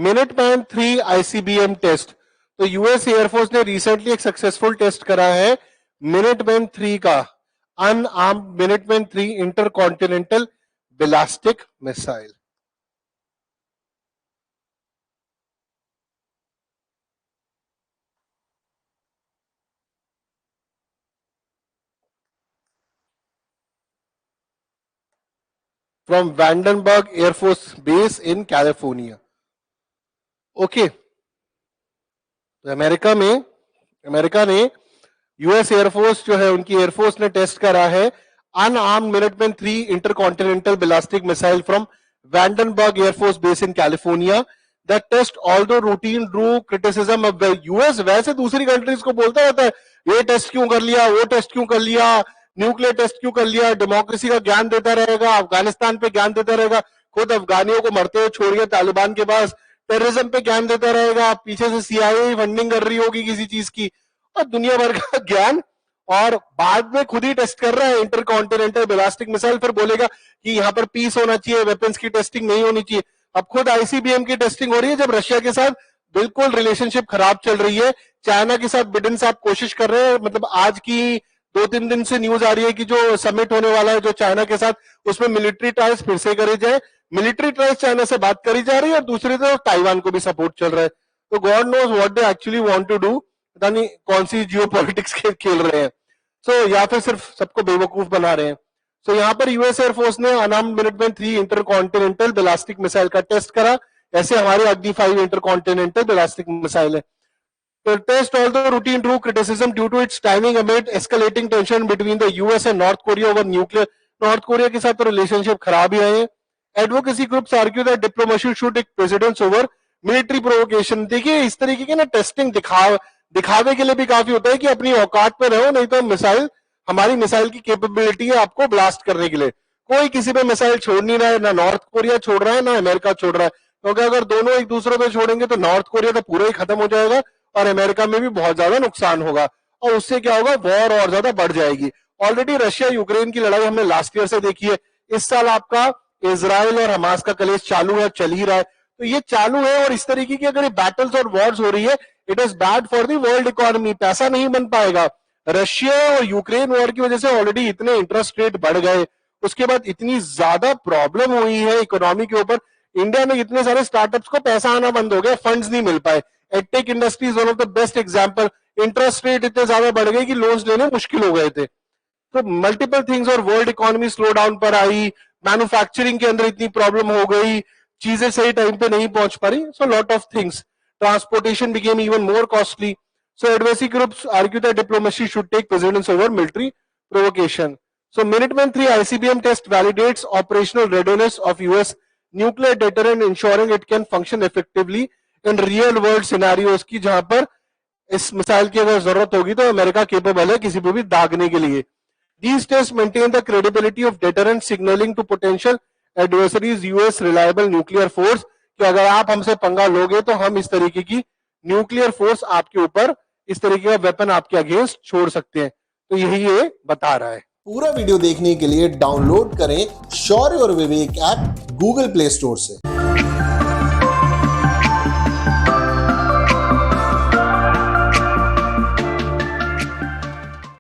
Minuteman 3 ICBM test. तो US air force ने recently एक सक्सेसफुल टेस्ट करा है मिनटमैन 3 का, unarmed Minuteman 3 intercontinental ballistic missile. From Vandenberg air force base in California. Okay, America ने US air force जो है उनकी एयरफोर्स ने टेस्ट करा है unarmed Minuteman 3 intercontinental ballistic missile from Vandenberg air force base in California. That test although routine drew criticism of US. वैसे दूसरी countries को बोलता रहता है ये टेस्ट क्यों कर लिया, वो टेस्ट क्यों कर लिया, न्यूक्लियर टेस्ट क्यों कर लिया, डेमोक्रेसी का ज्ञान देता रहेगा, अफगानिस्तान पे ज्ञान देता रहेगा, खुद अफगानियों को मरते हुए छोड़िए तालिबान के पास, टेररिज्म पे ज्ञान देता रहेगा, पीछे से सीआईए फंडिंग कर रही होगी किसी चीज की, और दुनिया भर का ज्ञान, और बाद में खुद ही टेस्ट कर रहा है इंटरकॉन्टिनेंटल बैलिस्टिक मिसाइल। फिर बोलेगा कि यहाँ पर पीस होना चाहिए, वेपन्स की टेस्टिंग नहीं होनी चाहिए। अब खुद आईसीबीएम की टेस्टिंग हो रही है जब रशिया के साथ बिल्कुल रिलेशनशिप खराब चल रही है। चाइना के साथ बिडेन साहब कोशिश कर रहे हैं, मतलब आज की 2-3 दिन से न्यूज आ रही है कि जो समिट होने वाला है जो चाइना के साथ, उसमें मिलिट्री ट्रायल्स फिर से करे जाए। मिलिट्री ट्रायल्स चाइना से बात करी जा रही है और दूसरी तरफ ताइवान को भी सपोर्ट चल रहा है। तो God knows what they actually want to do, पता नहीं कौन सी जियोपॉलिटिक्स खेल रहे हैं। या फिर सिर्फ सबको बेवकूफ बना रहे हैं। यहाँ पर यूएस एयरफोर्स ने unarmoured Minuteman 3 intercontinental ballistic missile का टेस्ट करा। ऐसे हमारे अग्नि 5 इंटरकॉन्टिनेंटल बैलिस्टिक मिसाइल है। The test, although routine, drew criticism due to its timing amid escalating tension between the US and North Korea over nuclear. North Korea के साथ तो relationship खराब ही रहे हैं। Advocacy groups argue that diplomacy should take precedence over military provocation. देखिए इस तरीके की ना टेस्टिंग दिखावे के लिए भी काफी होता है कि अपनी औकात पे रहो, नहीं तो मिसाइल, हमारी मिसाइल की कैपेबिलिटी है आपको ब्लास्ट करने के लिए। कोई किसी पे मिसाइल छोड़ नहीं रहा है, ना नॉर्थ कोरिया छोड़ रहा है ना अमेरिका छोड़ रहा है, क्योंकि अगर दोनों एक दूसरे पे छोड़ेंगे तो नॉर्थ कोरिया तो पूरा ही खत्म हो जाएगा और अमेरिका में भी बहुत ज्यादा नुकसान होगा, और उससे क्या होगा, वॉर और ज्यादा बढ़ जाएगी। ऑलरेडी रशिया यूक्रेन की लड़ाई हमने लास्ट ईयर से देखी है। इस साल आपका इजराइल और हमास का कलेश चालू है, चल ही रहा है। तो ये चालू है और इस तरीके की अगर बैटल्स और वॉर्स हो रही है, it is bad for the world economy. पैसा नहीं बन पाएगा। रशिया और यूक्रेन वॉर की वजह से ऑलरेडी इतने इंटरेस्ट रेट बढ़ गए, उसके बाद इतनी ज्यादा प्रॉब्लम हुई है इकोनॉमी के ऊपर। इंडिया में इतने सारे स्टार्टअप्स को पैसा आना बंद हो गया, फंड्स नहीं मिल पाए। Edtech industry is one of the best example. Interest rate इतने ज्यादा बढ़ गए कि लोन्स लेने मुश्किल हो गए थे। तो मल्टीपल थिंग्स, और वर्ल्ड इकोनॉमी स्लो डाउन पर आई, मैन्युफैक्चरिंग के अंदर इतनी प्रॉब्लम हो गई, चीजें सही टाइम पे नहीं पहुंच पा रही। So lot of things, transportation became even more costly. So advocacy groups argue that diplomacy should take precedence over military provocation. So Minuteman 3 ICBM test validates operational readiness of US nuclear deterrent, ensuring it can function effectively in real world scenarios की जहां पर इस missile की अगर जरूरत होगी तो America capable है किसी को भी दागने के लिए। These tests maintain the credibility of deterrent, signaling to potential adversaries US reliable nuclear force कि अगर आप हमसे पंगा लोगे तो हम इस तरीके की न्यूक्लियर फोर्स आपके ऊपर, इस तरीके का वेपन आपके अगेंस्ट छोड़ सकते हैं। तो यही ये बता रहा है। पूरा वीडियो देखने के लिए डाउनलोड करें शौर्य और विवेक ऐप गूगल प्ले स्टोर से।